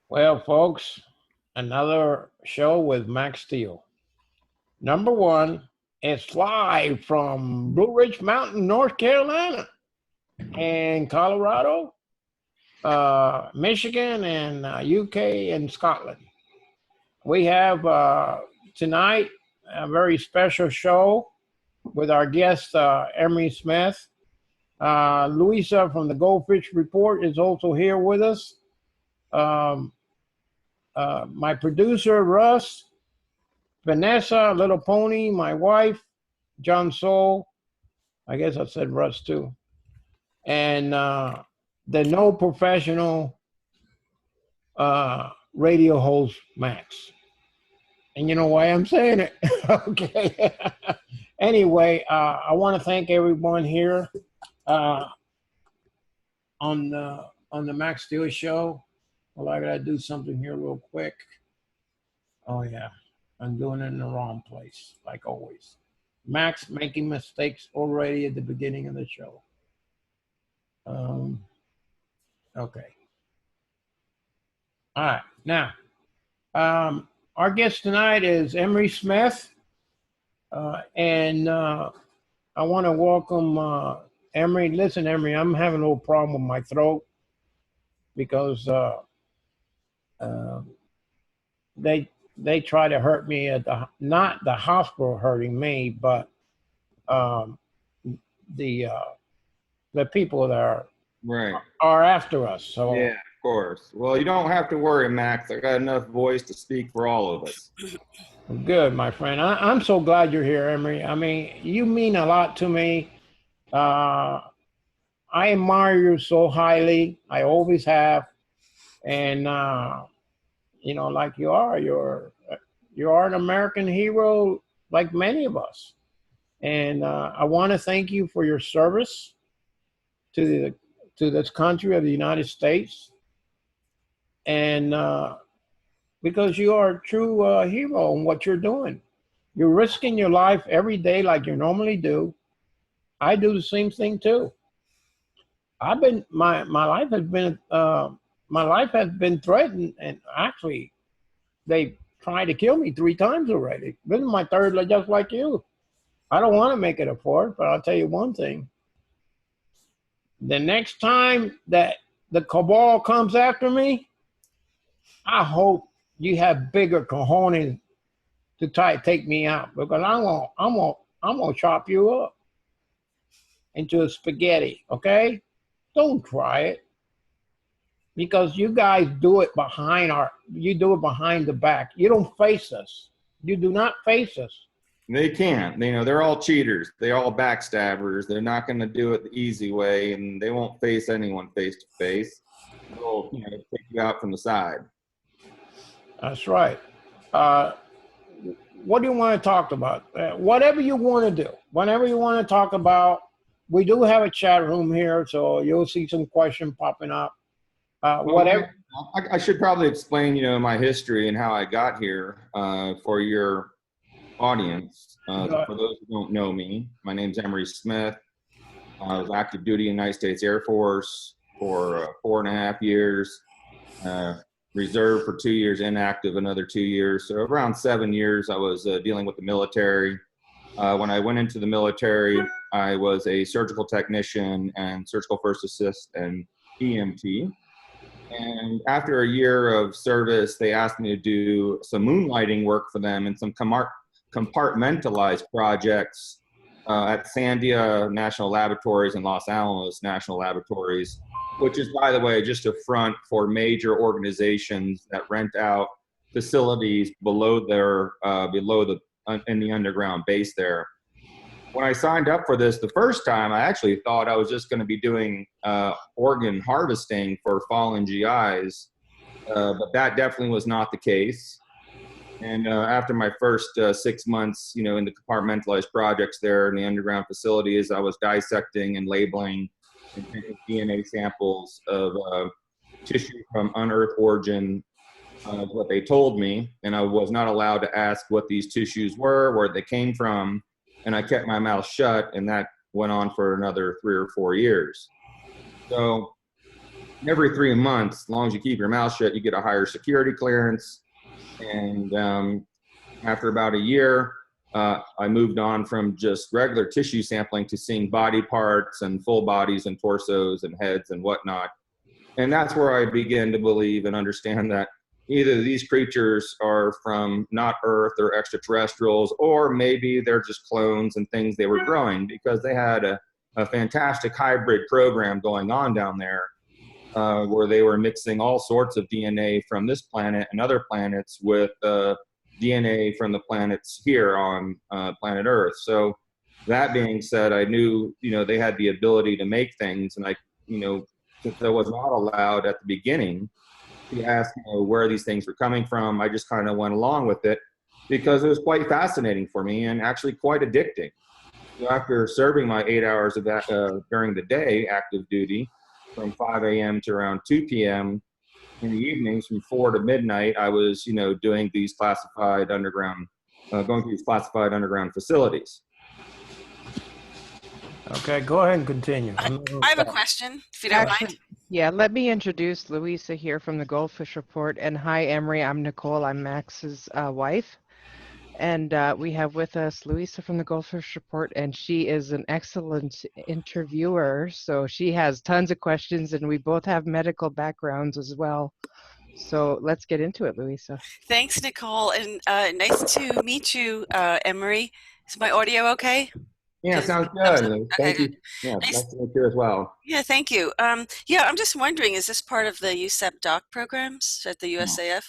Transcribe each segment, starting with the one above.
Well, folks, another show with Max Steele. Number one, it's live from Blue Ridge Mountain, North Carolina, and Colorado, Michigan, and UK and Scotland. We have tonight a very special show with our guest, Emery Smith. Louisa from the GoldFish Report is also here with us. Um, my producer, Russ, Vanessa, Little Pony, my wife, John Soul. I guess I said Russ too. And the no professional radio host, Max. And you know why I'm saying it? Okay. Anyway, I want to thank everyone here on the Max Steele Show. Well, I gotta do something here real quick. Oh yeah, I'm doing it in the wrong place, like always. Max making mistakes already at the beginning of the show. Okay. All right. Now, our guest tonight is Emery Smith, and I want to welcome Emery. Listen, Emery, I'm having a little problem with my throat because they try to hurt me at not the hospital hurting me, but the people that are after us. So yeah, of course. Well, you don't have to worry, Max. I got enough voice to speak for all of us. Good, my friend. I'm so glad you're here, Emery. I mean, you mean a lot to me. I admire you so highly. I always have, and you know, like you are, you are an American hero, like many of us. And I want to thank you for your service to this country of the United States, and because you are a true hero in what you're doing. You're risking your life every day like you normally do. I do the same thing too. I've been my life has been threatened, and actually, they tried to kill me 3 times already. This is my third, just like you. I don't want to make it a fourth, but I'll tell you one thing. The next time that the cabal comes after me, I hope you have bigger cojones to try to take me out, because I'm gonna chop you up into a spaghetti. Okay, don't try it, because you guys do it behind the back. You don't face us. You do not face us. They can't. You know, they're all cheaters. They're all backstabbers. They're not going to do it the easy way, and they won't face anyone face to face. They'll, take you out from the side. That's right. What do you want to talk about? Whatever you want to do, whatever you want to talk about. We do have a chat room here, so you'll see some questions popping up. Whatever. I should probably explain, my history and how I got here for your audience. For those who don't know me, my name's Emery Smith. I was active duty in the United States Air Force for 4.5 years. Reserve for 2 years, inactive another 2 years. So around 7 years, I was dealing with the military. When I went into the military, I was a surgical technician and surgical first assist and EMT. And after a year of service, they asked me to do some moonlighting work for them and some compartmentalized projects at Sandia National Laboratories and Los Alamos National Laboratories, which is, by the way, just a front for major organizations that rent out facilities below in the underground base there. When I signed up for this the first time, I actually thought I was just going to be doing organ harvesting for fallen GIs, but that definitely was not the case. And after my first 6 months, in the compartmentalized projects there in the underground facilities, I was dissecting and labeling and taking DNA samples of tissue from unearthed origin, what they told me, and I was not allowed to ask what these tissues were, where they came from, and I kept my mouth shut, and that went on for another 3 or 4 years. So every 3 months, as long as you keep your mouth shut, you get a higher security clearance. And after about a year, I moved on from just regular tissue sampling to seeing body parts and full bodies and torsos and heads and whatnot. And that's where I began to believe and understand that either these creatures are from not Earth or extraterrestrials, or maybe they're just clones and things they were growing, because they had a fantastic hybrid program going on down there, where they were mixing all sorts of DNA from this planet and other planets with DNA from the planets here on planet Earth. So that being said, I knew, they had the ability to make things, and since I was not allowed at the beginning to ask, where these things were coming from, I just kind of went along with it because it was quite fascinating for me and actually quite addicting. So after serving my 8 hours of during the day, active duty, from 5 a.m. to around 2 p.m. in the evenings, from 4 to midnight, I was, doing these classified underground, going to these classified underground facilities. Okay, go ahead and continue. I have a question, if you don't mind. Yeah, let me introduce Louisa here from the GoldFish Report. And hi, Emery. I'm Nicole. I'm Max's wife. And we have with us Louisa from the GoldFish Report, and she is an excellent interviewer. So she has tons of questions, and we both have medical backgrounds as well. So let's get into it, Louisa. Thanks, Nicole, and nice to meet you, Emery. Is my audio okay? Yeah, sounds good. Thank you. Yeah, nice to meet you as well. Yeah, thank you. Yeah, I'm just wondering, is this part of the USEP doc programs at the USAF?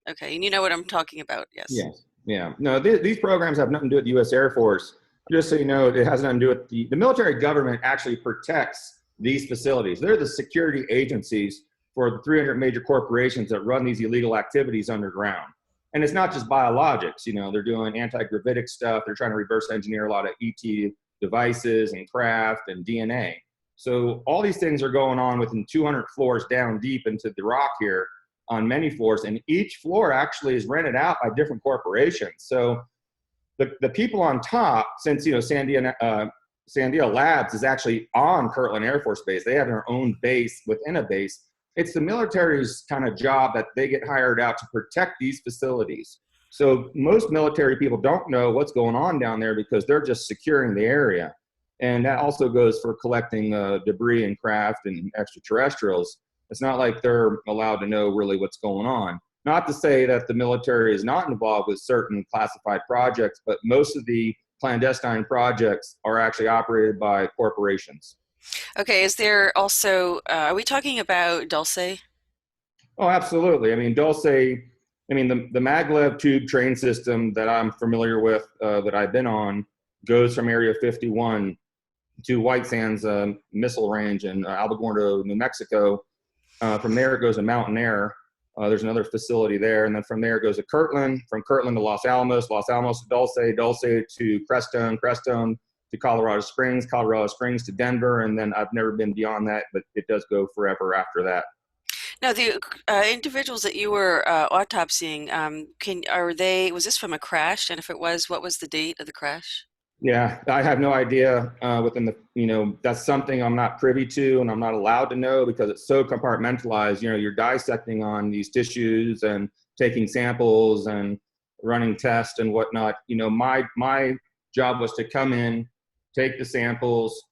Okay, and you know what I'm talking about, yes. Yes, yeah. No, these programs have nothing to do with the U.S. Air Force. Just so you know, it has nothing to do with the military government actually protects these facilities. They're the security agencies for the 300 major corporations that run these illegal activities underground. And it's not just biologics, they're doing anti-gravitic stuff. They're trying to reverse engineer a lot of ET devices and craft and DNA. So all these things are going on within 200 floors down deep into the rock here on many floors. And each floor actually is rented out by different corporations. So the people on top, since, Sandia Labs is actually on Kirtland Air Force Base. They have their own base within a base. It's the military's kind of job that they get hired out to protect these facilities. So most military people don't know what's going on down there because they're just securing the area. And that also goes for collecting debris and craft and extraterrestrials. It's not like they're allowed to know really what's going on. Not to say that the military is not involved with certain classified projects, but most of the clandestine projects are actually operated by corporations. Okay, is there also, are we talking about Dulce? Oh, absolutely. I mean, Dulce, the maglev tube train system that I'm familiar with, that I've been on, goes from Area 51 to White Sands missile range in Albuquerque, New Mexico. From there, it goes to Mountain Air. There's another facility there. And then from there, it goes to Kirtland, from Kirtland to Los Alamos to Dulce, Dulce to Crestone, Crestone to Colorado Springs to Denver, and then I've never been beyond that, but it does go forever after that. Now, the individuals that you were autopsying, was this from a crash? And if it was, what was the date of the crash? Yeah, I have no idea that's something I'm not privy to and I'm not allowed to know because it's so compartmentalized. You're dissecting on these tissues and taking samples and running tests and whatnot. My job was to come in, take the samples,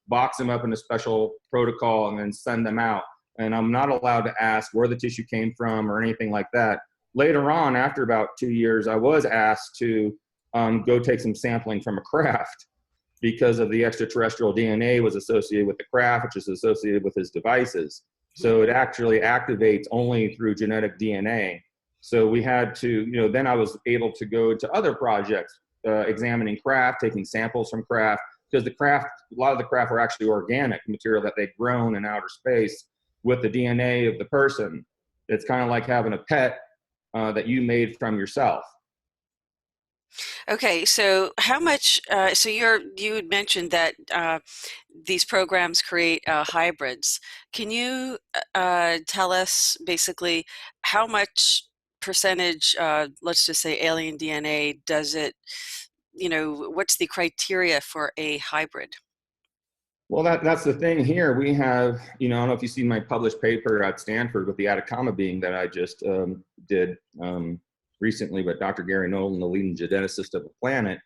box them up in a special protocol and then send them out. And I'm not allowed to ask where the tissue came from or anything like that. Later on, after about 2 years, I was asked to go take some sampling from a craft because of the extraterrestrial DNA was associated with the craft, which is associated with his devices. So it actually activates only through genetic DNA. So we had to, then I was able to go to other projects, examining craft, taking samples from craft, because a lot of the craft were actually organic material that they'd grown in outer space with the DNA of the person. It's kind of like having a pet that you made from yourself. Okay, so how much, you had mentioned that these programs create hybrids. Can you tell us basically how much percentage, let's just say alien DNA, does it, what's the criteria for a hybrid? Well, that's the thing here. We have, I don't know if you've seen my published paper at Stanford with the Atacama being that I just did recently, but Dr. Gary Nolan, the leading geneticist of the planet,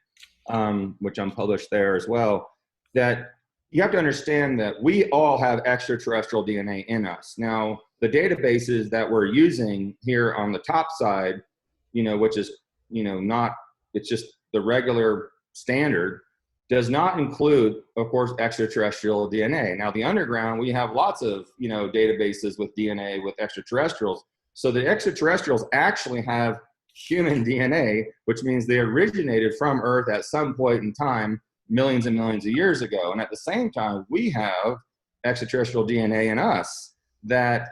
which I'm published there as well, that you have to understand that we all have extraterrestrial DNA in us. Now, the databases that we're using here on the top side, which is, not, it's just the regular standard, does not include, of course, extraterrestrial DNA. Now, the underground, we have lots of, databases with DNA with extraterrestrials. So the extraterrestrials actually have human DNA, which means they originated from Earth at some point in time, millions and millions of years ago. And at the same time, we have extraterrestrial DNA in us that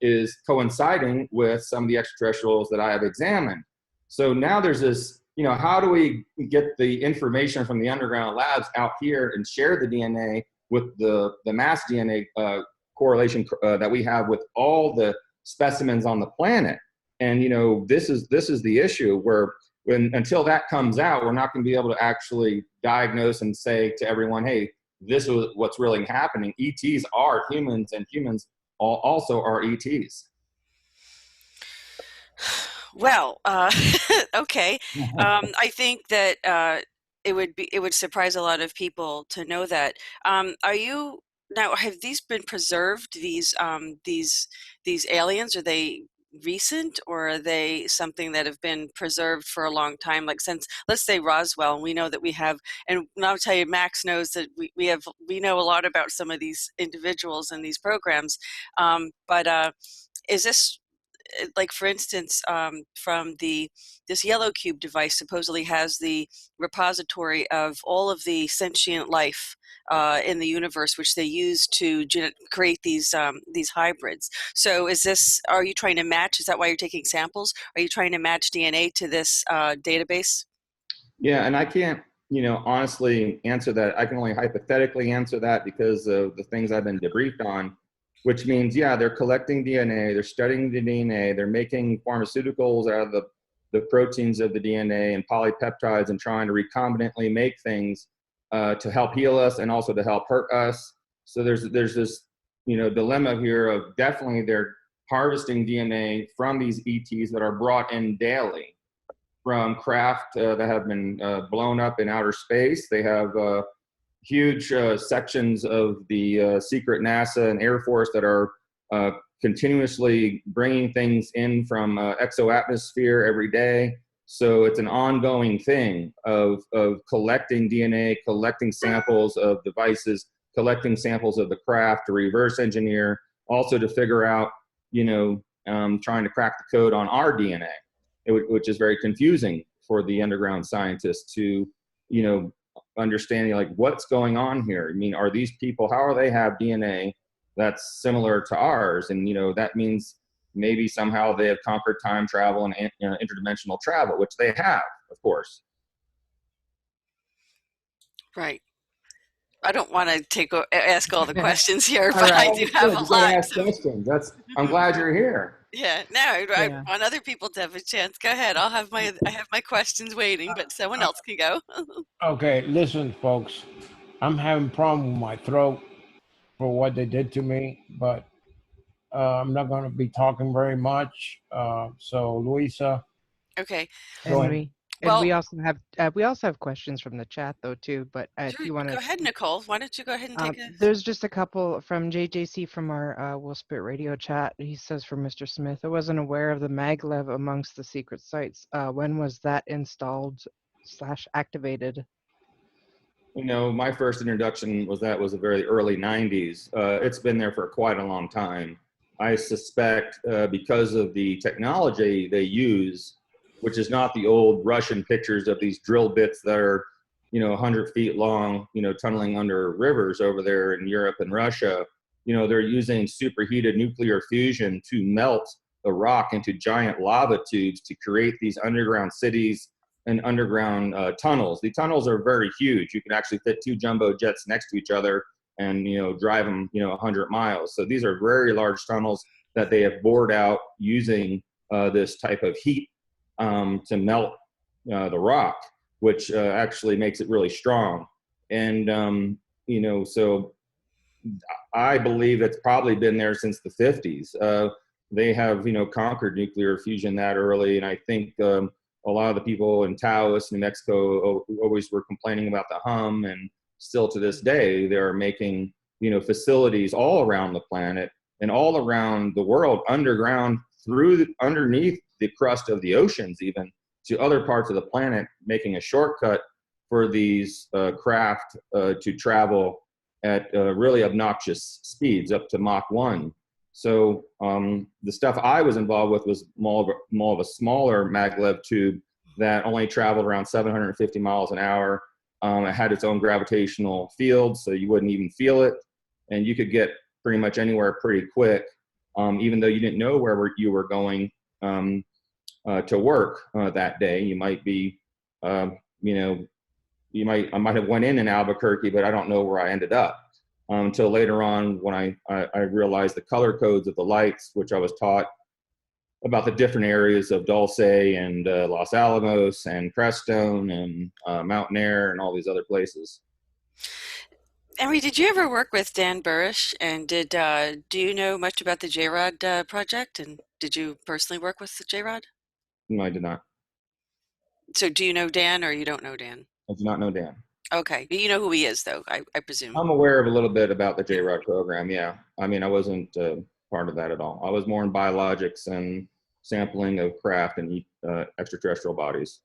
is coinciding with some of the extraterrestrials that I have examined. So now there's this, how do we get the information from the underground labs out here and share the DNA with the mass DNA correlation that we have with all the specimens on the planet? And this is the issue where until that comes out, we're not going to be able to actually diagnose and say to everyone, hey, this is what's really happening. ETs are humans, and humans also are ETs. Well, okay. I think that it would surprise a lot of people to know that. Have these been preserved? These aliens, are they recent, or are they something that have been preserved for a long time? Like, since, let's say, Roswell, we know that we have, and I'll tell you, Max knows that we know a lot about some of these individuals and these programs. But is this, like, for instance, from this yellow cube device supposedly has the repository of all of the sentient life in the universe, which they use to create these hybrids. So are you trying to match, is that why you're taking samples? Are you trying to match DNA to this database? Yeah, and I can't, honestly answer that. I can only hypothetically answer that because of the things I've been debriefed on. Which means, yeah, they're collecting DNA, they're studying the DNA, they're making pharmaceuticals out of the proteins of the DNA and polypeptides and trying to recombinantly make things to help heal us and also to help hurt us. So there's this, dilemma here of definitely they're harvesting DNA from these ETs that are brought in daily from craft that have been blown up in outer space. They have huge sections of the secret NASA and Air Force that are continuously bringing things in from exoatmosphere every day. So it's an ongoing thing of collecting DNA, collecting samples of devices, collecting samples of the craft to reverse engineer, also to figure out, trying to crack the code on our DNA, which is very confusing for the underground scientists to, understanding like what's going on here. I mean, are these people, how are they have DNA that's similar to ours? And that means maybe somehow they have conquered time travel and interdimensional travel, which they have, of course. Right. I don't want to ask all the questions here, but I do have a lot. Ask questions. I'm glad you're here. Yeah, no, I want other people to have a chance. Go ahead. I have my questions waiting, but someone else can go. Okay, listen, folks. I'm having a problem with my throat for what they did to me, but I'm not going to be talking very much. So, Louisa. Okay. Emery. And we also have questions from the chat though too. But if you want to go ahead, Nicole. Why don't you go ahead and take it? There's just a couple from JJC from our Will Spit Radio chat. He says for Mr. Smith, I wasn't aware of the maglev amongst the secret sites. When was that installed / activated? My first introduction was the very early 90s. It's been there for quite a long time. I suspect because of the technology they use, which is not the old Russian pictures of these drill bits that are, 100 feet long, tunneling under rivers over there in Europe and Russia. They're using superheated nuclear fusion to melt the rock into giant lava tubes to create these underground cities and underground tunnels. The tunnels are very huge. You can actually fit 2 jumbo jets next to each other and, drive them, 100 miles. So these are very large tunnels that they have bored out using this type of heat to melt the rock, which actually makes it really strong. And So I believe it's probably been there since the 50s. They have, conquered nuclear fusion that early. And I think a lot of the people in Taos, New Mexico, always were complaining about the hum. And still to this day, they're making, facilities all around the planet and all around the world, underground, underneath the crust of the oceans, even to other parts of the planet, making a shortcut for these craft to travel at really obnoxious speeds, up to Mach 1. So the stuff I was involved with was more of a smaller maglev tube that only traveled around 750 miles an hour. It had its own gravitational field, so you wouldn't even feel it. And you could get pretty much anywhere pretty quick, even though you didn't know where you were going to work that day. You might be, I might have went in Albuquerque, but I don't know where I ended up until later on when I realized the color codes of the lights, which I was taught about the different areas of Dulce and Los Alamos and Crestone and Mountain Air and all these other places. Emery, did you ever work with Dan Burrish? And do you know much about the J-Rod project? And did you personally work with the J-Rod? No, I did not. So do you know Dan or you don't know Dan? I do not know Dan. Okay, but you know who he is, though, I presume. I'm aware of a little bit about the J-Rod program, yeah. I mean, I wasn't part of that at all. I was more in biologics and sampling of craft and extraterrestrial bodies.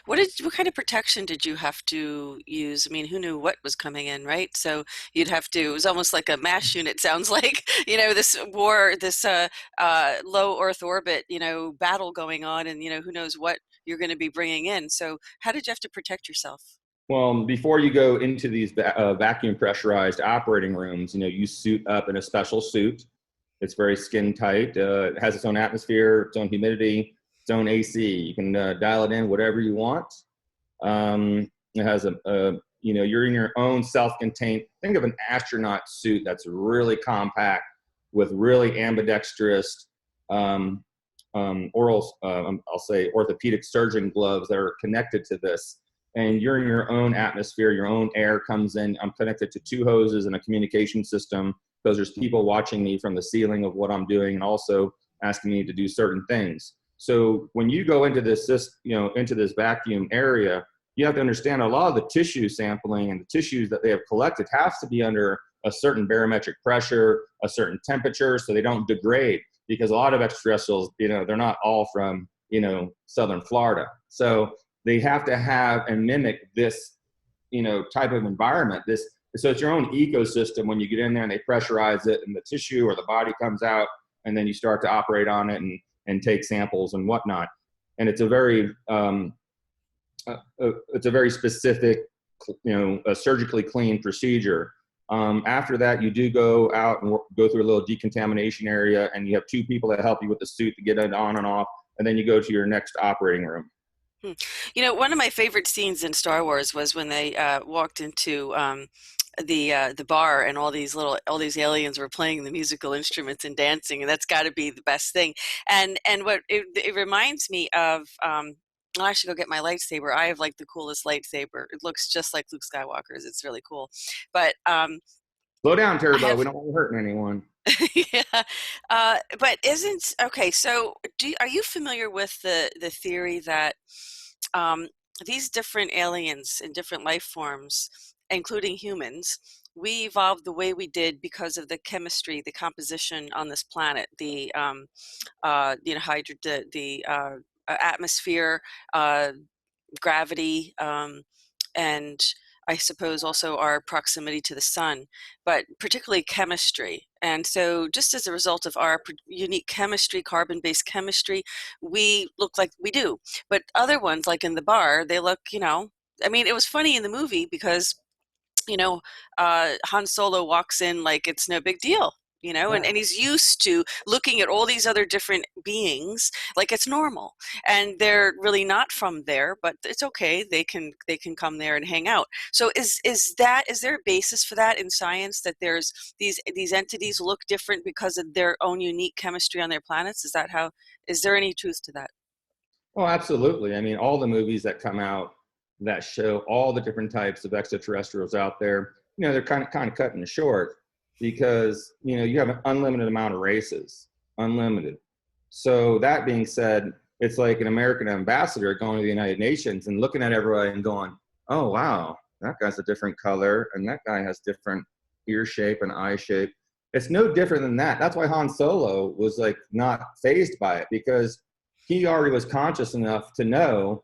What kind of protection did you have to use? I mean, who knew what was coming in, right? So you'd have to, it was almost like a MASH unit, sounds like, this war, this low Earth orbit, battle going on, and, who knows what you're going to be bringing in. So how did you have to protect yourself? Well, before you go into these vacuum pressurized operating rooms, you suit up in a special suit. It's very skin tight. It has its own atmosphere, its own humidity, its own AC. You can dial it in whatever you want. It has you're in your own self-contained, think of an astronaut suit that's really compact with really ambidextrous I'll say orthopedic surgeon gloves that are connected to this. And you're in your own atmosphere, your own air comes in. I'm connected to 2 hoses and a communication system because there's people watching me from the ceiling of what I'm doing and also asking me to do certain things. So when you go into this vacuum area, you have to understand a lot of the tissue sampling and the tissues that they have collected has to be under a certain barometric pressure, a certain temperature, so they don't degrade. Because a lot of extraterrestrials, they're not all from, southern Florida. So they have to have and mimic this, type of environment. So it's your own ecosystem when you get in there and they pressurize it and the tissue or the body comes out and then you start to operate on it and take samples and whatnot. And it's a very specific, a surgically clean procedure. After that, you do go out and go through a little decontamination area, and you have 2 people that help you with the suit to get it on and off, and then you go to your next operating room. One of my favorite scenes in Star Wars was when they walked into the bar and all these aliens were playing the musical instruments and dancing, and that's got to be the best thing. And what it reminds me of. I should go get my lightsaber. I have like the coolest lightsaber. It looks just like Luke Skywalker's. It's really cool. But slow down, Turbo. We don't want to hurt anyone. Yeah, but okay? So, are you familiar with the theory that these different aliens and different life forms, including humans, we evolved the way we did because of the chemistry, the composition on this planet, the atmosphere, gravity, and I suppose also our proximity to the sun, but particularly chemistry. And so just as a result of our unique chemistry, carbon-based chemistry, we look like we do. But other ones, like in the bar, they look, it was funny in the movie because, Han Solo walks in like it's no big deal. And he's used to looking at all these other different beings like it's normal, and they're really not from there, but it's okay. They can come there and hang out. So is there a basis for that in science, that there's these entities look different because of their own unique chemistry on their planets? Is there any truth to that? Well, absolutely. I mean, all the movies that come out that show all the different types of extraterrestrials out there, they're kind of cutting it short because, you have an unlimited amount of races, unlimited. So that being said, it's like an American ambassador going to the United Nations and looking at everybody and going, oh, wow, that guy's a different color and that guy has different ear shape and eye shape. It's no different than that. That's why Han Solo was like not fazed by it, because he already was conscious enough to know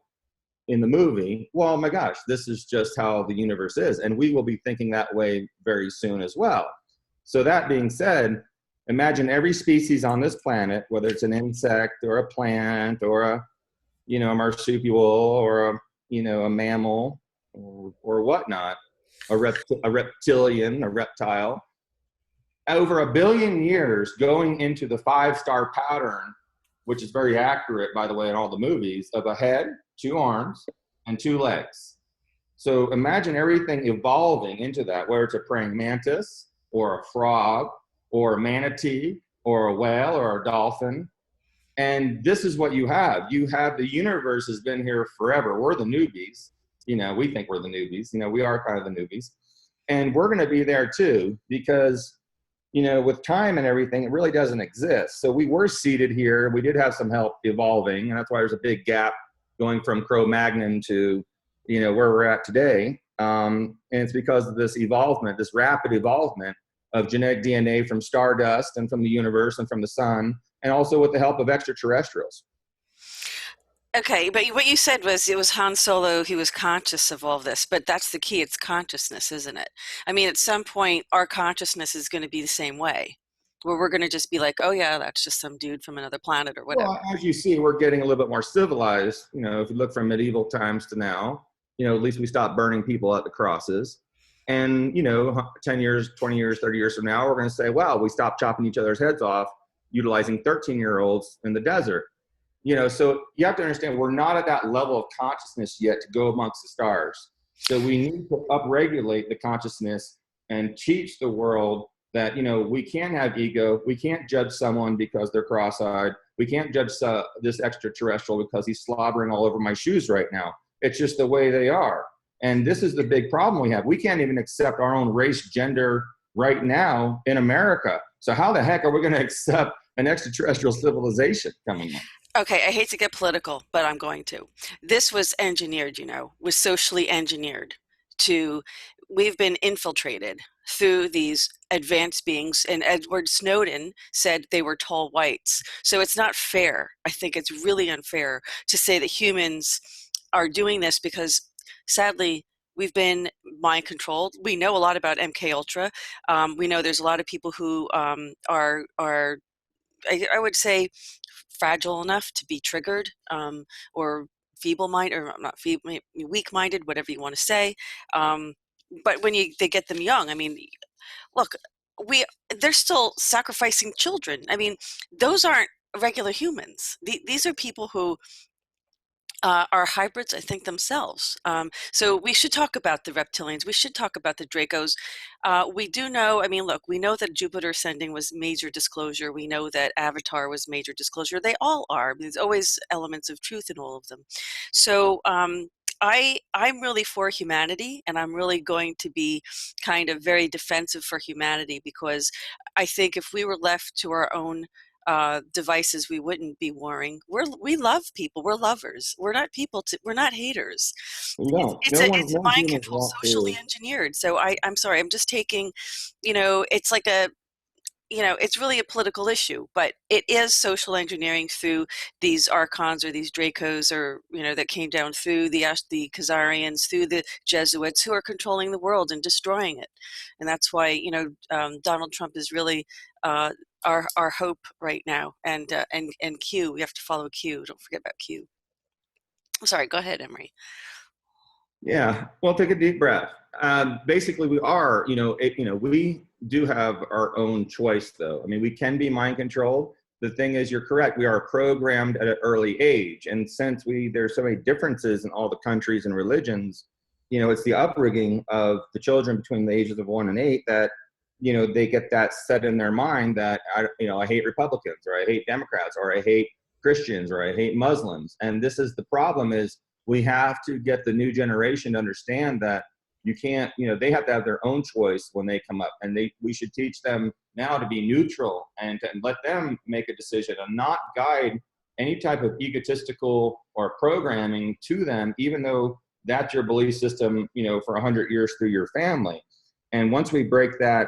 in the movie, well, my gosh, this is just how the universe is. And we will be thinking that way very soon as well. So that being said, imagine every species on this planet, whether it's an insect or a plant or a marsupial or a mammal or whatnot, a reptilian, a reptile, over 1 billion years going into the 5-star pattern, which is very accurate, by the way, in all the movies, of a head, 2 arms, and 2 legs. So imagine everything evolving into that, whether it's a praying mantis or a frog or a manatee or a whale or a dolphin. And this is what you have. You have the universe has been here forever. We're the newbies. We think we're the newbies. We are kind of the newbies. And we're going to be there too, because with time and everything, it really doesn't exist. So we were seated here. We did have some help evolving, and that's why there's a big gap going from Cro-Magnon to, where we're at today. And it's because of this evolvement, this rapid evolvement of genetic DNA from stardust and from the universe and from the sun, and also with the help of extraterrestrials. Okay, but what you said was it was Han Solo, he was conscious of all this, but that's the key, it's consciousness, isn't it? I mean, at some point, our consciousness is going to be the same way, where we're going to just be like, oh yeah, that's just some dude from another planet or whatever. Well, as you see, we're getting a little bit more civilized. If you look from medieval times to now, at least we stopped burning people at the crosses. And, 10 years, 20 years, 30 years from now, we're going to say, wow, we stopped chopping each other's heads off, utilizing 13-year-olds in the desert. So you have to understand, we're not at that level of consciousness yet to go amongst the stars. So we need to upregulate the consciousness and teach the world that, we can't have ego. We can't judge someone because they're cross-eyed. We can't judge this extraterrestrial because he's slobbering all over my shoes right now. It's just the way they are. And this is the big problem we have. We can't even accept our own race, gender right now in America. So how the heck are we going to accept an extraterrestrial civilization coming in? Okay, I hate to get political, but I'm going to. This was engineered, was socially engineered we've been infiltrated through these advanced beings, and Edward Snowden said they were tall whites. So it's not fair. I think it's really unfair to say that humans are doing this because, sadly, we've been mind controlled. We know a lot about MK Ultra. We know there's a lot of people who are I would say fragile enough to be triggered, or feeble-minded, or not feeble, weak-minded, whatever you want to say. But when they get them young, I mean, look, they're still sacrificing children. I mean, those aren't regular humans. These are people who are hybrids, I think, themselves. So we should talk about the reptilians. We should talk about the Dracos. We do know, I mean, look, we know that Jupiter ascending was major disclosure. We know that Avatar was major disclosure. They all are. There's always elements of truth in all of them. So I'm really for humanity, and I'm really going to be kind of very defensive for humanity, because I think if we were left to our own devices, we wouldn't be warring. We love people. We're lovers. We're not people. We're not haters. No, It's mind control, socially engineered. So I'm sorry. I'm just taking, it's like it's really a political issue, but it is social engineering through these archons or these Dracos, or that came down through the Khazarians, through the Jesuits, who are controlling the world and destroying it. And that's why Donald Trump is really our hope right now. And Q, we have to follow Q. Don't forget about Q. Sorry, go ahead, Emery. Yeah, well, take a deep breath. Basically, we are, we do have our own choice, though. I mean, we can be mind controlled. The thing is, you're correct. We are programmed at an early age. And since there's so many differences in all the countries and religions, it's the upbringing of the children between the ages of 1 and 8 that, they get that set in their mind that, I hate Republicans, or I hate Democrats, or I hate Christians, or I hate Muslims. And this is the problem, is we have to get the new generation to understand that You can't, they have to have their own choice when they come up, and we should teach them now to be neutral and to let them make a decision and not guide any type of egotistical or programming to them, even though that's your belief system, for 100 years through your family. And once we break that,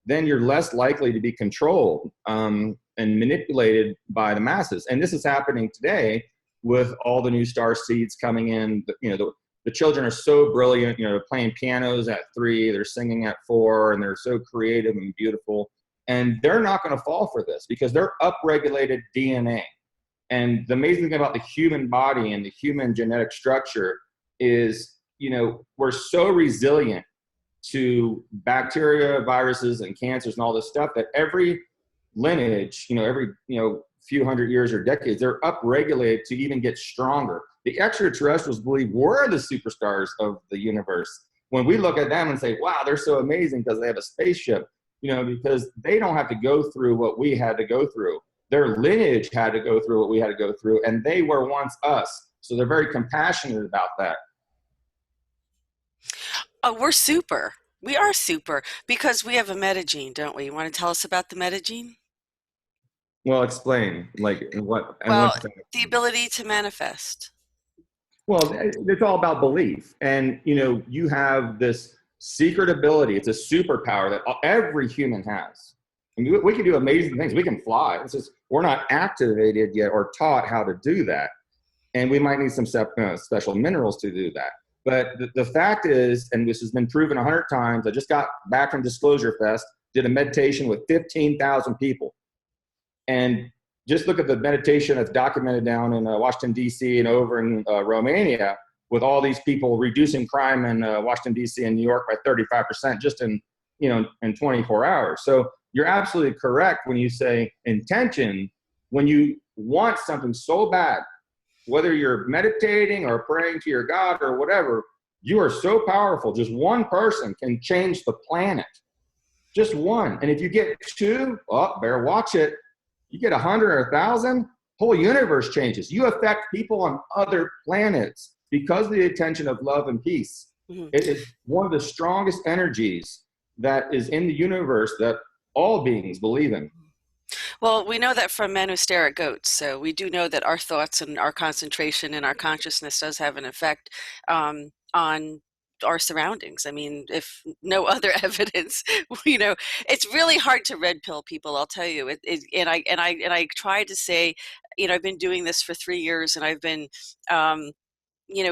then you're less likely to be controlled and manipulated by the masses. And this is happening today with all the new star seeds coming in. The children are so brilliant, they're playing pianos at 3, they're singing at 4, and they're so creative and beautiful. And they're not going to fall for this because they're upregulated DNA. And the amazing thing about the human body and the human genetic structure is, we're so resilient to bacteria, viruses, and cancers and all this stuff that every lineage, every, few hundred years or decades, they're upregulated to even get stronger. The extraterrestrials believe we're the superstars of the universe. When we look at them and say, wow, they're so amazing because they have a spaceship, because they don't have to go through what we had to go through. Their lineage had to go through what we had to go through, and they were once us. So they're very compassionate about that. Oh, we're super. We are super because we have a metagene, don't we? You want to tell us about the metagene? Well, explain, like what? Well, the ability to manifest. Well, it's all about belief. And, you have this secret ability. It's a superpower that every human has. I mean, we can do amazing things. We can fly. It's just, we're not activated yet or taught how to do that. And we might need some special minerals to do that. But the fact is, and this has been proven 100 times, I just got back from Disclosure Fest, did a meditation with 15,000 people. And just look at the meditation that's documented down in Washington, D.C. and over in Romania with all these people reducing crime in Washington, D.C. and New York by 35% just in 24 hours. So you're absolutely correct when you say intention. When you want something so bad, whether you're meditating or praying to your God or whatever, you are so powerful. Just one person can change the planet. Just one. And if you get 2, better watch it. You get 100 or 1,000, whole universe changes. You affect people on other planets because of the attention of love and peace. Mm-hmm. It is one of the strongest energies that is in the universe that all beings believe in. Well, we know that from men who stare at goats. So we do know that our thoughts and our concentration and our consciousness does have an effect on our surroundings. I mean, if no other evidence, it's really hard to red pill people. I'll tell you. And I try to say, I've been doing this for 3 years, and I've been,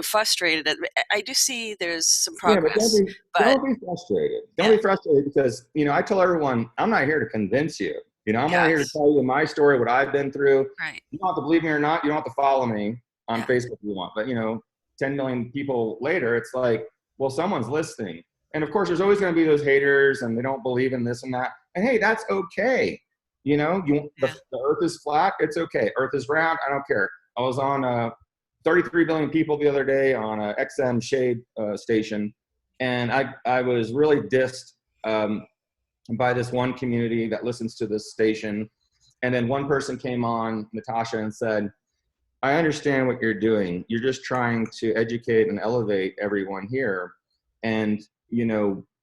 frustrated. I do see there's some progress. Yeah, but don't be frustrated. Don't be frustrated because I tell everyone I'm not here to convince you. I'm not here to tell you my story, what I've been through. Right. You don't have to believe me or not. You don't have to follow me on Facebook if you want. But 10 million people later, it's like, well, someone's listening. And of course, there's always going to be those haters and they don't believe in this and that. And hey, that's okay. The earth is flat. It's okay. Earth is round. I don't care. I was on 33 billion people the other day on a XM shade station. And I was really dissed by this one community that listens to this station. And then one person came on, Natasha, and said, I understand what you're doing. You're just trying to educate and elevate everyone here. And,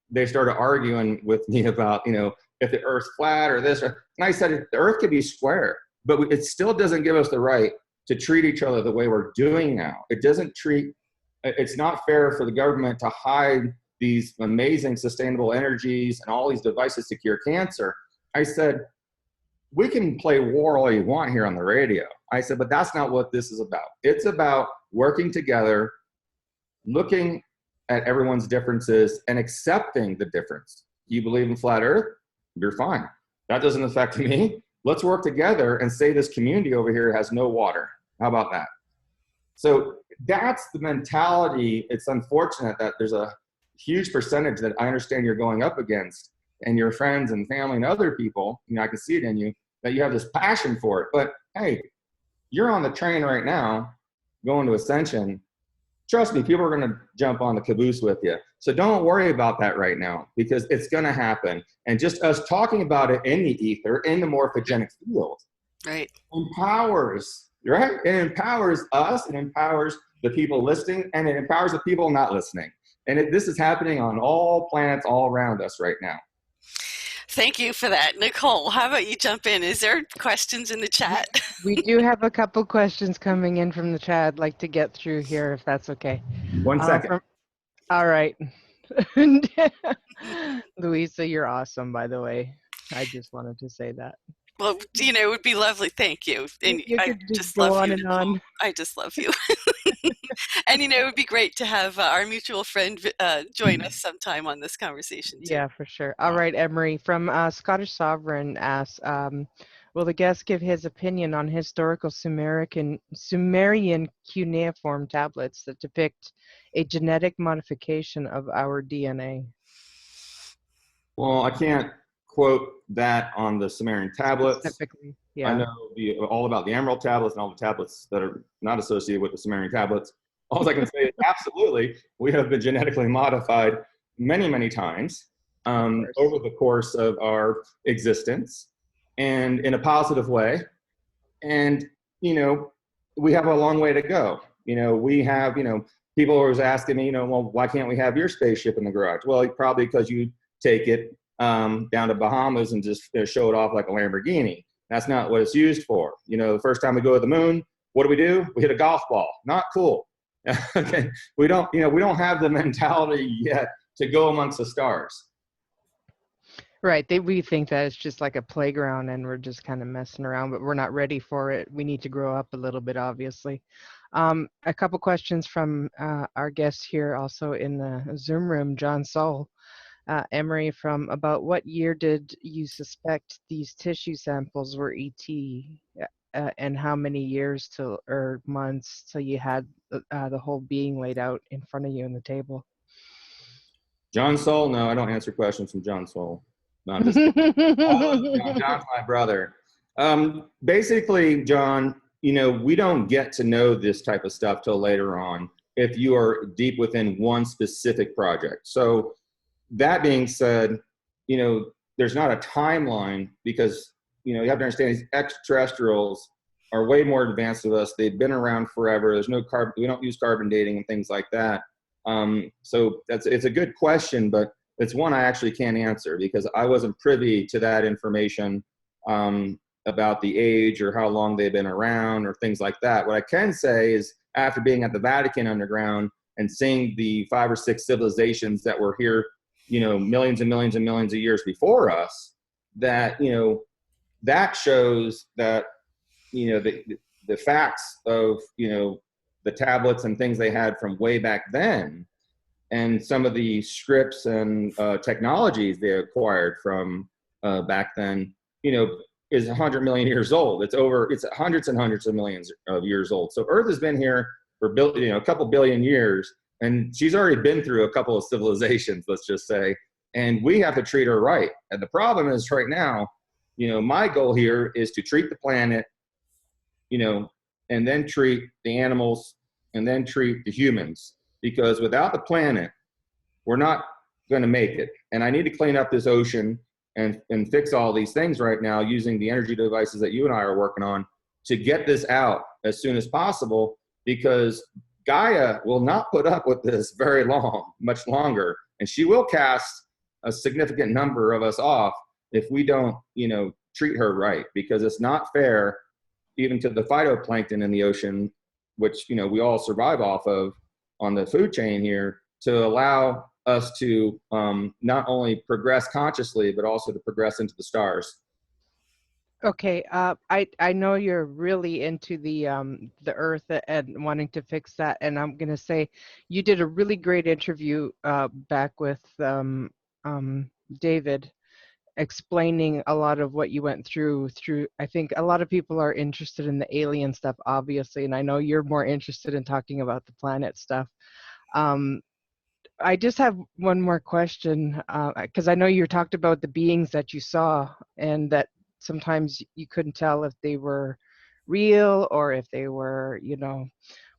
they started arguing with me about, if the earth's flat or this. And I said, the earth could be square, but it still doesn't give us the right to treat each other the way we're doing now. It's not fair for the government to hide these amazing sustainable energies and all these devices to cure cancer. I said, we can play war all you want here on the radio. I said, but that's not what this is about. It's about working together, looking at everyone's differences and accepting the difference. You believe in flat earth? You're fine. That doesn't affect me. Let's work together and say this community over here has no water. How about that? So that's the mentality. It's unfortunate that there's a huge percentage that I understand you're going up against, and your friends and family and other people, I can see it in you, that you have this passion for it. But hey, you're on the train right now going to Ascension. Trust me, people are going to jump on the caboose with you. So don't worry about that right now, because it's going to happen. And just us talking about it in the ether, in the morphogenic field, right, empowers, right? It empowers us, it empowers the people listening, and it empowers the people not listening. And this is happening on all planets all around us right now. Thank you for that. Nicole, how about you jump in? Is there questions in the chat? We do have a couple questions coming in from the chat I'd like to get through here, if that's okay. 1 second. All right. Louisa, you're awesome, by the way. I just wanted to say that. Well, it would be lovely. Thank you. And You I could just go love on you, and Nicole. on. I just love you. And, it would be great to have our mutual friend join us sometime on this conversation, too. Yeah, for sure. All right, Emery from Scottish Sovereign asks, will the guest give his opinion on historical Sumerian cuneiform tablets that depict a genetic modification of our DNA? Well, I can't quote that on the Sumerian tablets. Specifically, yeah. I know all about the Emerald tablets and all the tablets that are not associated with the Sumerian tablets. All I can say is absolutely, we have been genetically modified many, many times over the course of our existence, and in a positive way. And, we have a long way to go. We have, people are always asking me, well, why can't we have your spaceship in the garage? Well, probably because you take it down to Bahamas and just show it off like a Lamborghini. That's not what it's used for. The first time we go to the moon, what do? We hit a golf ball. Not cool. Okay. We don't have the mentality yet to go amongst the stars. Right. We think that it's just like a playground and we're just kind of messing around, but we're not ready for it. We need to grow up a little bit, obviously. A couple questions from our guest here also in the Zoom room, John Soul. Emery, from about what year did you suspect these tissue samples were ET, and how many years or months till you had the whole being laid out in front of you on the table? John Soul? No, I don't answer questions from John Soul. No, I'm just John's my brother. Basically, John, we don't get to know this type of stuff till later on if you are deep within one specific project. So that being said, there's not a timeline because, you have to understand these extraterrestrials are way more advanced than us. They've been around forever. There's no carbon. We don't use carbon dating and things like that. So it's a good question, but it's one I actually can't answer because I wasn't privy to that information about the age or how long they've been around or things like that. What I can say is after being at the Vatican underground and seeing the 5 or 6 civilizations that were here, millions and millions and millions of years before us, that, that shows that, the facts of, the tablets and things they had from way back then, and some of the scripts and technologies they acquired from back then, is 100 million years old. It's hundreds and hundreds of millions of years old. So Earth has been here for a couple billion years, and she's already been through a couple of civilizations, let's just say, and we have to treat her right. And the problem is right now, my goal here is to treat the planet, and then treat the animals, and then treat the humans. Because without the planet, we're not going to make it. And I need to clean up this ocean and fix all these things right now using the energy devices that you and I are working on to get this out as soon as possible, because Gaia will not put up with this very much longer. And she will cast a significant number of us off if we don't, treat her right, because it's not fair even to the phytoplankton in the ocean, which, we all survive off of on the food chain here, to allow us to not only progress consciously, but also to progress into the stars. Okay, I know you're really into the Earth and wanting to fix that, and I'm gonna say you did a really great interview back with David, explaining a lot of what you went through. I think a lot of people are interested in the alien stuff, obviously, and I know you're more interested in talking about the planet stuff. I just have one more question, because I know you talked about the beings that you saw, and that sometimes you couldn't tell if they were real or if they were,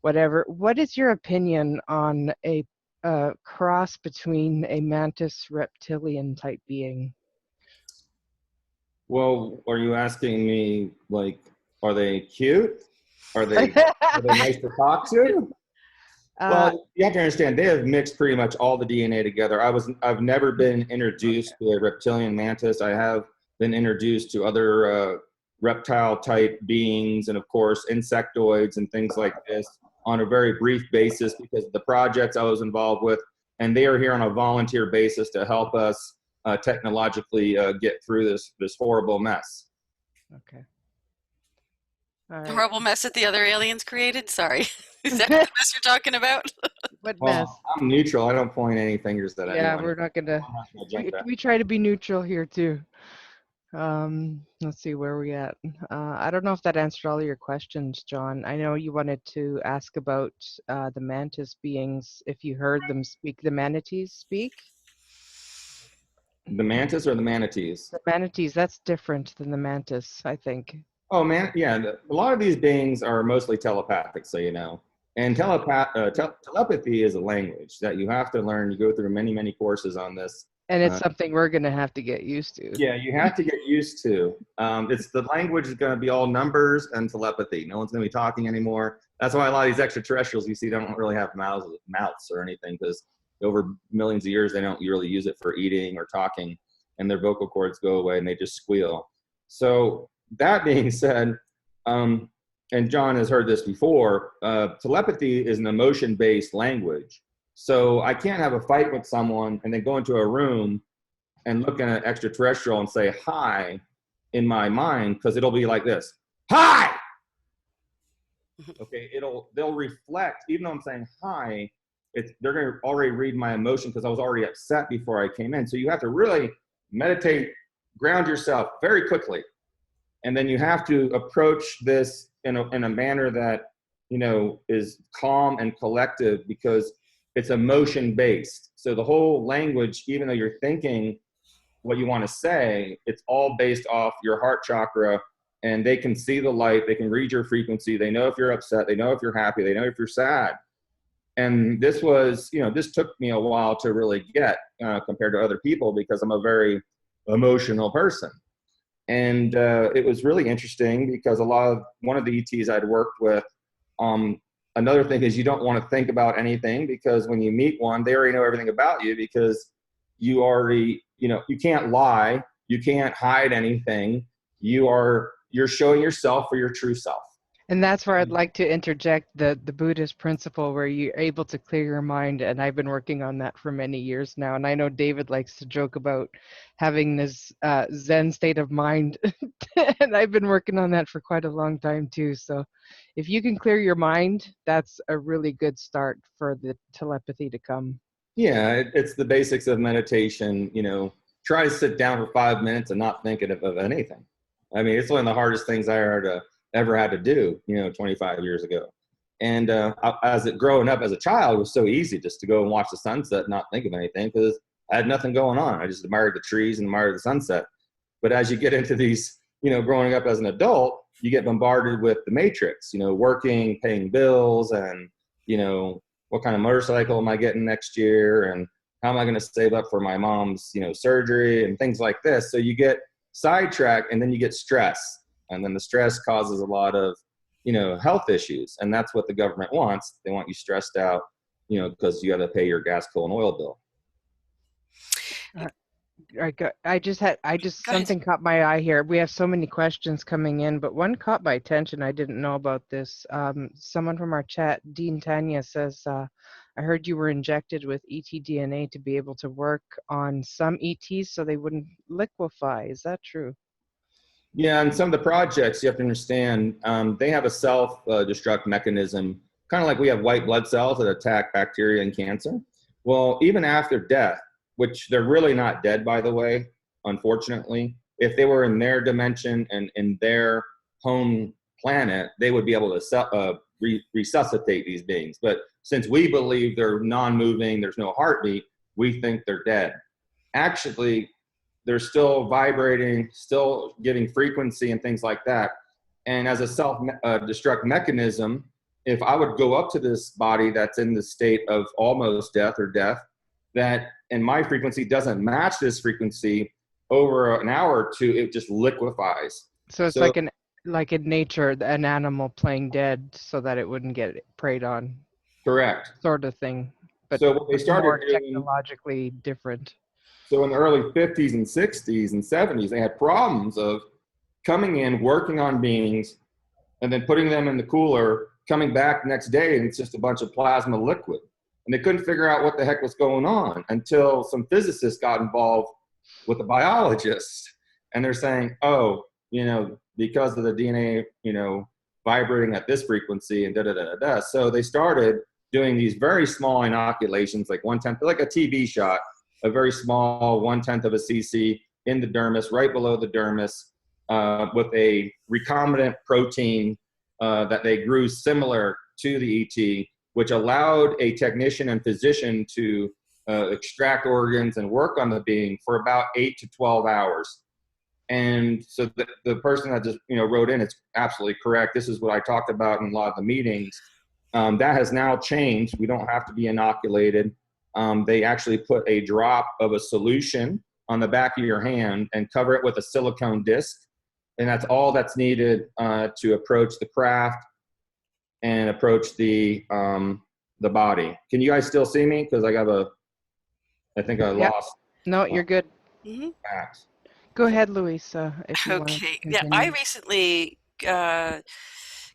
whatever. What is your opinion on a cross between a mantis reptilian type being? Well, are you asking me, like, are they cute? Are they nice to talk to? Well, you have to understand, they have mixed pretty much all the DNA together. I've never been introduced to a reptilian mantis. I have been introduced to other reptile type beings and of course insectoids and things like this on a very brief basis because of the projects I was involved with. And they are here on a volunteer basis to help us technologically get through this horrible mess. Okay. All right. Horrible mess that the other aliens created? Sorry. Is that the mess you're talking about? What Well, mess? I'm neutral. I don't point any fingers at Yeah, anyone. we're not gonna. Like We try to be neutral here too. Let's see where we at. I don't know if that answered all of your questions, John. I know you wanted to ask about the mantis beings, if you heard them speak, the manatees speak. The mantis or the manatees? The manatees, that's different than the mantis, I think. Oh man, yeah. A lot of these beings are mostly telepathic, so you know. And telepathy is a language that you have to learn. You go through many, many courses on this. And it's something we're going to have to get used to. Yeah, you have to get used to. It's the language is going to be all numbers and telepathy. No one's going to be talking anymore. That's why a lot of these extraterrestrials you see don't really have mouths or anything, because over millions of years they don't really use it for eating or talking, and their vocal cords go away and they just squeal. So that being said, and John has heard this before, telepathy is an emotion-based language. So I can't have a fight with someone and then go into a room and look at an extraterrestrial and say hi in my mind, because it'll be like this, hi. Okay, they'll reflect, even though I'm saying hi, they're going to already read my emotion because I was already upset before I came in. So you have to really meditate, ground yourself very quickly, and then you have to approach this in a manner that, you know, is calm and collective, because it's emotion based. So the whole language, even though you're thinking what you want to say, it's all based off your heart chakra, and they can see the light, they can read your frequency, they know if you're upset, they know if you're happy, they know if you're sad. And this was, you know, this took me a while to really get compared to other people, because I'm a very emotional person. And it was really interesting because one of the ETs I'd worked with, another thing is you don't want to think about anything, because when you meet one, they already know everything about you, because you already, you know, you can't lie, you can't hide anything. You're showing yourself for your true self. And that's where I'd like to interject the Buddhist principle where you're able to clear your mind. And I've been working on that for many years now. And I know David likes to joke about having this Zen state of mind. And I've been working on that for quite a long time too. So if you can clear your mind, that's a really good start for the telepathy to come. Yeah, it's the basics of meditation. You know, try to sit down for 5 minutes and not think of anything. I mean, it's one of the hardest things I ever had to do, you know, 25 years ago. And growing up as a child, it was so easy just to go and watch the sunset and not think of anything, because I had nothing going on. I just admired the trees and admired the sunset. But as you get into these, you know, growing up as an adult, you get bombarded with the matrix, you know, working, paying bills, and, you know, what kind of motorcycle am I getting next year, and how am I going to save up for my mom's, you know, surgery and things like this. So you get sidetracked, and then you get stress. And then the stress causes a lot of, you know, health issues. And that's what the government wants. They want you stressed out, you know, because you got to pay your gas, coal, and oil bill. Something caught my eye here. We have so many questions coming in, but one caught my attention. I didn't know about this. Someone from our chat, Dean Tanya, says, I heard you were injected with ET-DNA to be able to work on some ETs so they wouldn't liquefy. Is that true? Yeah, and some of the projects, you have to understand, they have a self-destruct mechanism, kind of like we have white blood cells that attack bacteria and cancer. Well, even after death, which they're really not dead, by the way, unfortunately, if they were in their dimension and in their home planet, they would be able to resuscitate these beings. But since we believe they're non-moving, there's no heartbeat, we think they're dead. Actually, they're still vibrating, still giving frequency and things like that. And as a self-destruct mechanism, if I would go up to this body that's in the state of almost death or death, and my frequency doesn't match this frequency, over an hour or two, it just liquefies. So it's like in nature, an animal playing dead so that it wouldn't get preyed on. Correct. sort of thing, but So what they started more doing, technologically different. so in the early 50s and 60s and 70s, they had problems of coming in, working on beings, and then putting them in the cooler, coming back the next day, and it's just a bunch of plasma liquid. And they couldn't figure out what the heck was going on until some physicists got involved with the biologists. And they're saying, oh, you know, because of the DNA, you know, vibrating at this frequency and da-da-da-da-da. So they started doing these very small inoculations, like 1/10, like a TB shot, a very small 1/10 of a cc in the dermis, right below the dermis, with a recombinant protein that they grew similar to the ET, which allowed a technician and physician to extract organs and work on the being for about 8 to 12 hours. And so the person that just, you know, wrote in, it's absolutely correct. This is what I talked about in a lot of the meetings. That has now changed. We don't have to be inoculated. They actually put a drop of a solution on the back of your hand and cover it with a silicone disc. And that's all that's needed to approach the craft and approach the body. Can you guys still see me? Because I think I Yep. lost. No, you're good. Mhm. Max. Go ahead, Louisa, if you want to Okay. Yeah, continue. I recently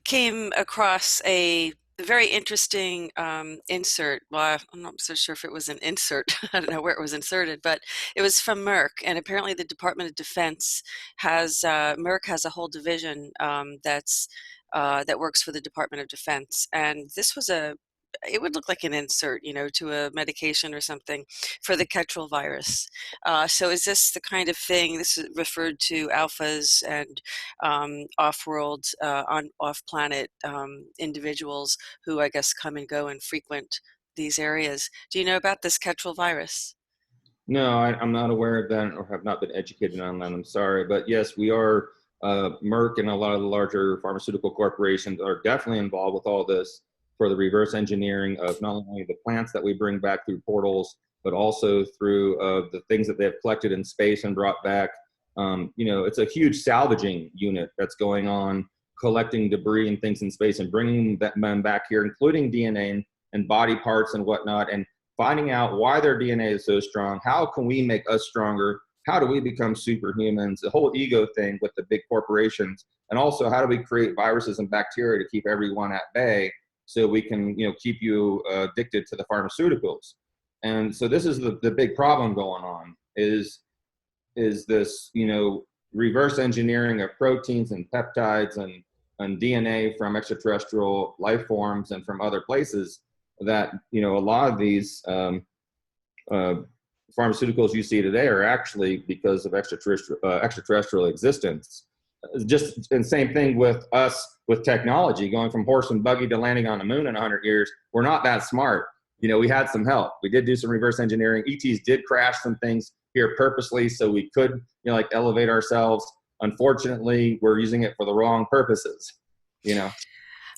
came across a very interesting insert. Well, I'm not so sure if it was an insert. I don't know where it was inserted, but it was from Merck. And apparently the Department of Defense has, Merck has a whole division that works for the Department of Defense. And this was it would look like an insert, you know, to a medication or something for the Ketrel virus. So is this the kind of thing, this is referred to alphas and off-world, off-planet individuals who I guess come and go and frequent these areas. Do you know about this Ketrel virus? No, I'm not aware of that or have not been educated on that. I'm sorry. But yes, we are, Merck and a lot of the larger pharmaceutical corporations are definitely involved with all this for the reverse engineering of not only the plants that we bring back through portals, but also through the things that they've collected in space and brought back. You know, it's a huge salvaging unit that's going on, collecting debris and things in space and bringing them back here, including DNA and body parts and whatnot, and finding out why their DNA is so strong. How can we make us stronger? How do we become superhumans? The whole ego thing with the big corporations. And also, how do we create viruses and bacteria to keep everyone at bay so we can, you know, keep you addicted to the pharmaceuticals? And so this is the big problem going on is this, you know, reverse engineering of proteins and peptides and DNA from extraterrestrial life forms and from other places that, you know, a lot of these pharmaceuticals you see today are actually because of extraterrestrial existence. Just and same thing with us with technology, going from horse and buggy to landing on the moon in 100 years. We're not that smart. You know, we had some help. We did do some reverse engineering. ETs did crash some things here purposely so we could, you know, like elevate ourselves. Unfortunately, we're using it for the wrong purposes, you know.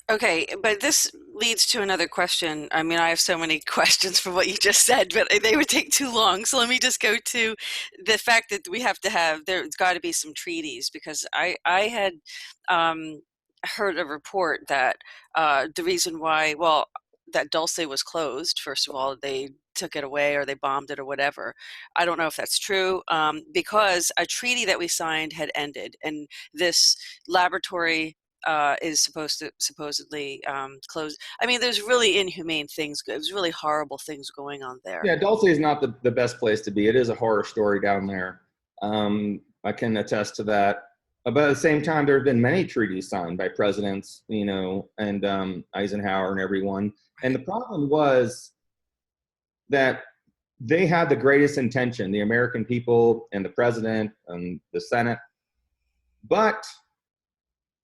Okay, but this leads to another question. I mean, I have so many questions from what you just said, but they would take too long. So let me just go to the fact that we have to have, there's got to be some treaties, because I had heard a report that the reason why, well, that Dulce was closed, first of all, they took it away or they bombed it or whatever. I don't know if that's true, because a treaty that we signed had ended, and this laboratory is supposedly closed. I mean, there's really inhumane things. There's really horrible things going on there. Yeah, Dulce is not the best place to be. It is a horror story down there. I can attest to that. But at the same time, there have been many treaties signed by presidents, you know, and Eisenhower and everyone. And the problem was that they had the greatest intention, the American people and the president and the Senate. But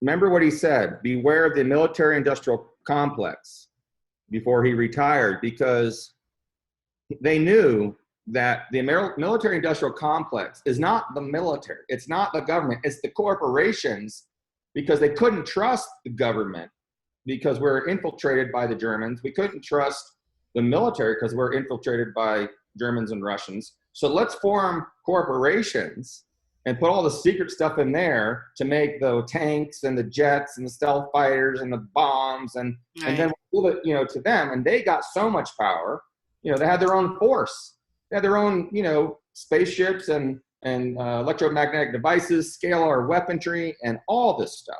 remember what he said, beware of the military-industrial complex before he retired, because they knew that the military-industrial complex is not the military. It's not the government. It's the corporations, because they couldn't trust the government because we're infiltrated by the Germans. We couldn't trust the military because we're infiltrated by Germans and Russians. So let's form corporations and put all the secret stuff in there to make the tanks and the jets and the stealth fighters and the bombs, and then we'll give it, you know, to them. And they got so much power. You know, they had their own force. They had their own, you know, spaceships and electromagnetic devices, scalar weaponry, and all this stuff.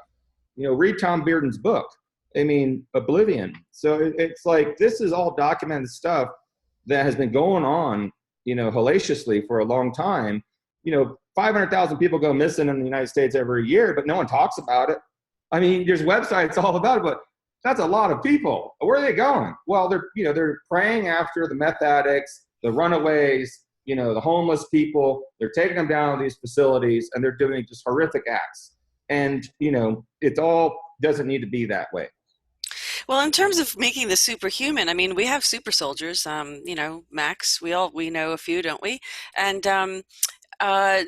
You know, read Tom Bearden's book. I mean, Oblivion. So it's like, this is all documented stuff that has been going on, you know, hellaciously for a long time. You know, 500,000 people go missing in the United States every year, but no one talks about it. I mean, there's websites all about it, but that's a lot of people. Where are they going? Well, they're, you know, they're preying after the meth addicts, the runaways, you know, the homeless people. They're taking them down to these facilities, and they're doing just horrific acts. And, you know, it all doesn't need to be that way. Well, in terms of making the superhuman, I mean, we have super soldiers. You know, Max. We know a few, don't we? And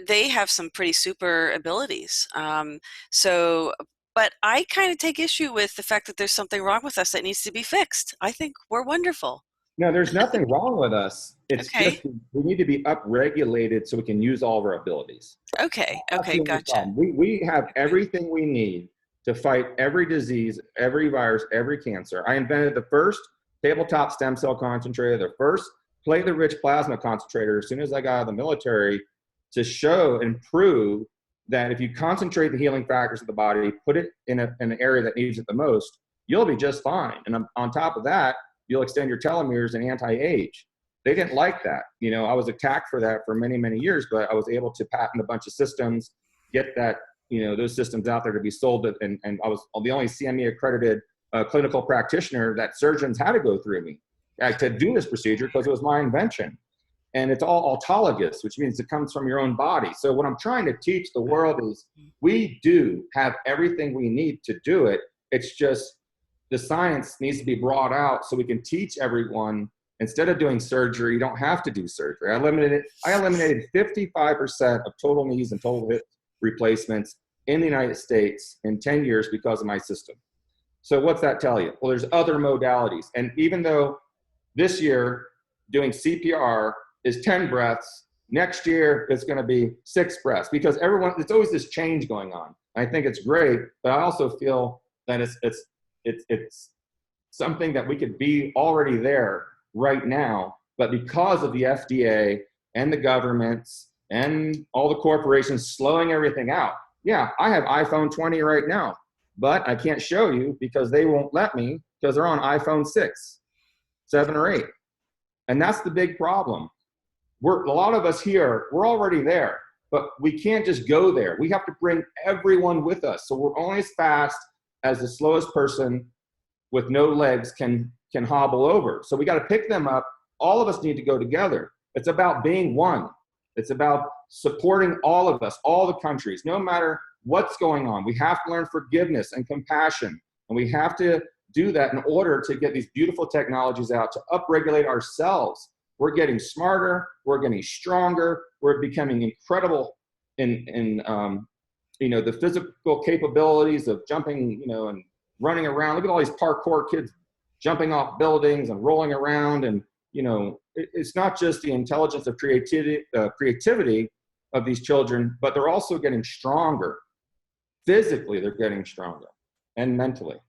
they have some pretty super abilities. But I kind of take issue with the fact that there's something wrong with us that needs to be fixed. I think we're wonderful. No, there's nothing wrong with us. It's Okay. just we need to be upregulated so we can use all of our abilities. Okay, That's the only gotcha. problem. We have everything we need to fight every disease, every virus, every cancer. I invented the first tabletop stem cell concentrator, the first platelet-rich plasma concentrator as soon as I got out of the military, to show and prove that if you concentrate the healing factors of the body, put it in an area that needs it the most, you'll be just fine. And on top of that, you'll extend your telomeres and anti-age. They didn't like that. You know, I was attacked for that for many, many years, but I was able to patent a bunch of systems, get that, you know, those systems out there to be sold. And I was the only CME accredited clinical practitioner that surgeons had to go through me to do this procedure because it was my invention. And it's all autologous, which means it comes from your own body. So what I'm trying to teach the world is we do have everything we need to do it. It's just the science needs to be brought out so we can teach everyone. Instead of doing surgery, you don't have to do surgery. I eliminated 55% of total knees and total hip replacements in the United States in 10 years because of my system. So what's that tell you? Well, there's other modalities. And even though this year doing CPR is 10 breaths, next year it's going to be 6 breaths, because it's always this change going on. I think it's great, but I also feel that it's something that we could be already there right now, but because of the FDA and the governments and all the corporations slowing everything out. Yeah, I have iPhone 20 right now, but I can't show you because they won't let me because they're on iPhone 6, 7, or 8. And that's the big problem. A lot of us here, we're already there, but we can't just go there. We have to bring everyone with us. So we're only as fast as the slowest person with no legs can hobble over. So we got to pick them up. All of us need to go together. It's about being one. It's about supporting all of us, all the countries, no matter what's going on. We have to learn forgiveness and compassion, and we have to do that in order to get these beautiful technologies out to upregulate ourselves. We're getting smarter. We're getting stronger. We're becoming incredible in you know, the physical capabilities of jumping, you know, and running around. Look at all these parkour kids jumping off buildings and rolling around. And, you know, it's not just the intelligence of creativity of these children, but they're also getting stronger. Physically, they're getting stronger, and mentally.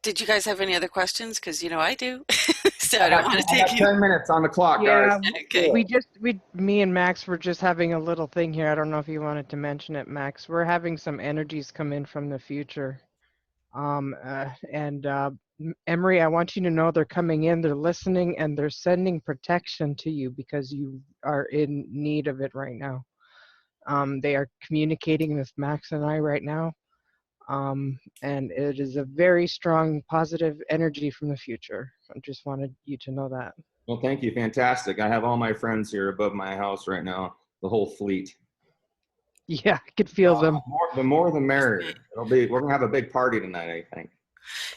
Did you guys have any other questions? Because, you know, I do. So I don't want to I take got you. 10 minutes on the clock, Yeah, guys. Okay. me and Max were just having a little thing here. I don't know if you wanted to mention it, Max. We're having some energies come in from the future. Emery, I want you to know they're coming in, they're listening, and they're sending protection to you because you are in need of it right now. They are communicating with Max and I right now. And it is a very strong positive energy from the future. I just wanted you to know that. Well, thank you. Fantastic. I have all my friends here above my house right now, the whole fleet. Yeah, I could feel them. The more the merrier. We're going to have a big party tonight, I think.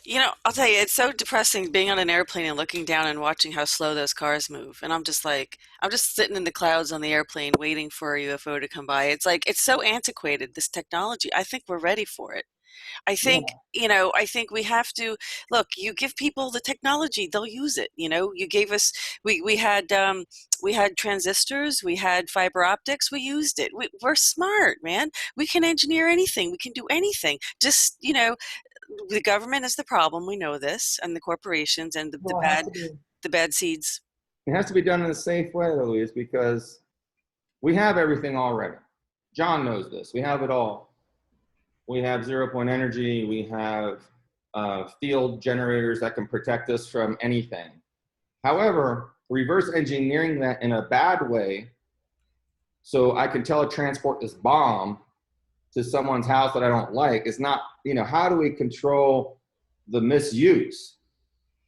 You know, I'll tell you, it's so depressing being on an airplane and looking down and watching how slow those cars move. And I'm just sitting in the clouds on the airplane waiting for a UFO to come by. It's like, it's so antiquated, this technology. I think we're ready for it. I think, you know, I think we have to look, you give people the technology, they'll use it. You know, you gave us, we had transistors, we had fiber optics, we used it. We're smart, man. We can engineer anything. We can do anything. Just, you know, the government is the problem. We know this, and the corporations and Well, the bad seeds. it has to be done in a safe way, Louise, because we have everything already. John knows this. We have it all. We have zero-point energy. We have field generators that can protect us from anything. However, reverse engineering that in a bad way, so I can teletransport this bomb to someone's house that I don't like, is not, you know, how do we control the misuse?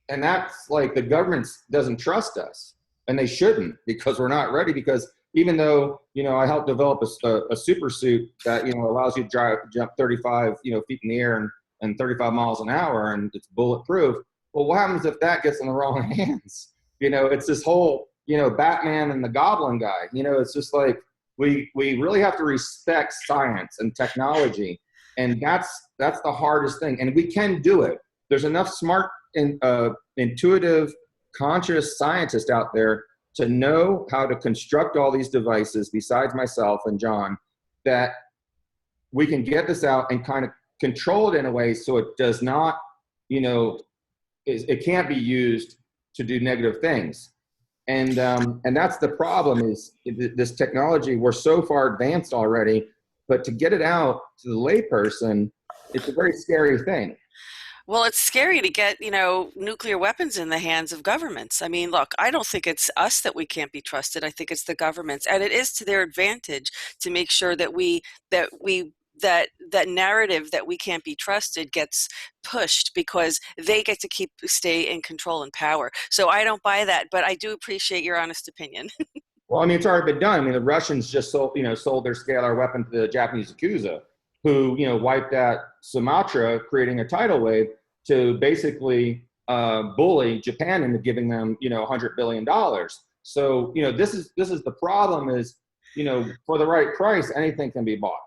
And that's like, the government doesn't trust us, and they shouldn't, because we're not ready. Because even though, you know, I helped develop a super suit that, you know, allows you to jump 35, you know, feet in the air and 35 miles an hour, and it's bulletproof. Well, what happens if that gets in the wrong hands? You know, it's this whole, you know, Batman and the Goblin guy. You know, it's just like, we really have to respect science and technology. And that's the hardest thing. And we can do it. There's enough smart and intuitive, conscious scientists out there to know how to construct all these devices, besides myself and John, that we can get this out and kind of control it in a way so it does not, you know, it can't be used to do negative things. And that's the problem, is this technology, we're so far advanced already, but to get it out to the layperson, it's a very scary thing. Well, it's scary to get, you know, nuclear weapons in the hands of governments. I mean, look, I don't think it's us that we can't be trusted. I think it's the governments, and it is to their advantage to make sure that that narrative that we can't be trusted gets pushed, because they get to stay in control and power. So I don't buy that, but I do appreciate your honest opinion. Well, I mean, it's already been done. I mean, the Russians just sold their scalar weapon to the Japanese Yakuza, who, you know, wiped out Sumatra, creating a tidal wave to basically bully Japan into giving them, you know, $100 billion. So, you know, this is the problem, is, you know, for the right price, anything can be bought.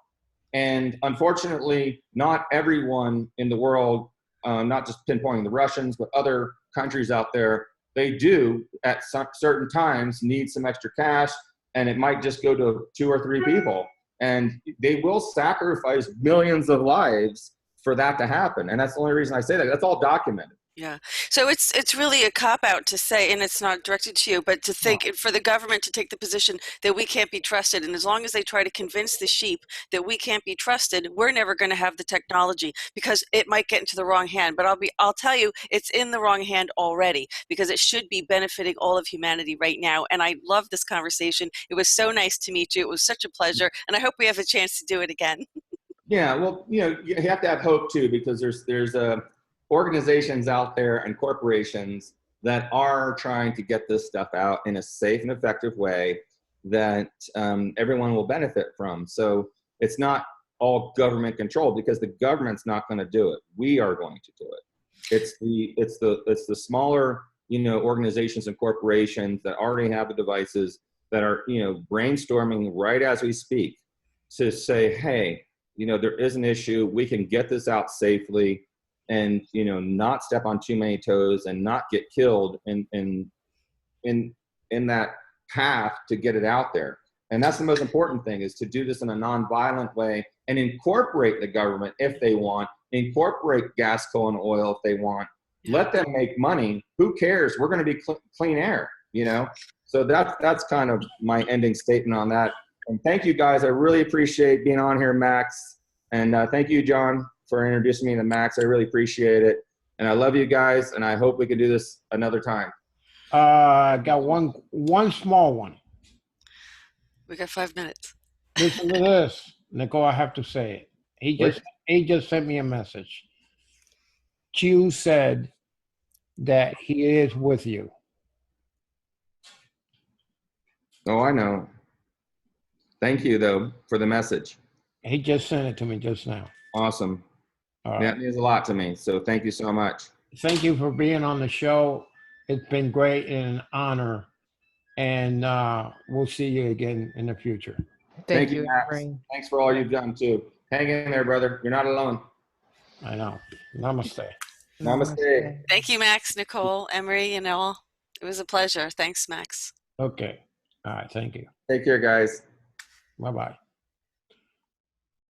And unfortunately, not everyone in the world, not just pinpointing the Russians, but other countries out there, they do at certain times need some extra cash, and it might just go to 2 or 3 people. And they will sacrifice millions of lives for that to happen. And that's the only reason I say that. That's all documented. Yeah. So it's really a cop-out to say, and it's not directed to you, but to think for the government to take the position that we can't be trusted. And as long as they try to convince the sheep that we can't be trusted, we're never going to have the technology, because it might get into the wrong hand. But I'll tell you, it's in the wrong hand already, because it should be benefiting all of humanity right now. And I love this conversation. It was so nice to meet you. It was such a pleasure. And I hope we have a chance to do it again. Yeah, well, you know, you have to have hope too, because there's organizations out there and corporations that are trying to get this stuff out in a safe and effective way that everyone will benefit from. So it's not all government controlled, because the government's not going to do it. We are going to do it. It's the smaller, you know, organizations and corporations that already have the devices that are, you know, brainstorming right as we speak to say, hey, you know, there is an issue. We can get this out safely, and, you know, not step on too many toes and not get killed in that path to get it out there. And that's the most important thing, is to do this in a nonviolent way and incorporate the government if they want, incorporate gas, coal, and oil if they want. Let them make money. Who cares? We're going to be clean air, you know? So that's kind of my ending statement on that. And thank you, guys. I really appreciate being on here, Max. And thank you, John, for introducing me to Max. I really appreciate it. And I love you guys, and I hope we can do this another time. I got one small one. We got 5 minutes. Listen to this, Nicole. I have to say it. He just sent me a message. Q said that he is with you. Oh, I know. Thank you, though, for the message. He just sent it to me just now. Awesome. All That right. means a lot to me. So thank you so much. Thank you for being on the show. It's been great and an honor. And we'll see you again in the future. Thank you, Max. Emery. Thanks for all you've done, too. Hang in there, brother. You're not alone. I know. Namaste. Namaste. Thank you, Max, Nicole, Emery, and all. It was a pleasure. Thanks, Max. Okay. All right. Thank you. Take care, guys. Bye-bye.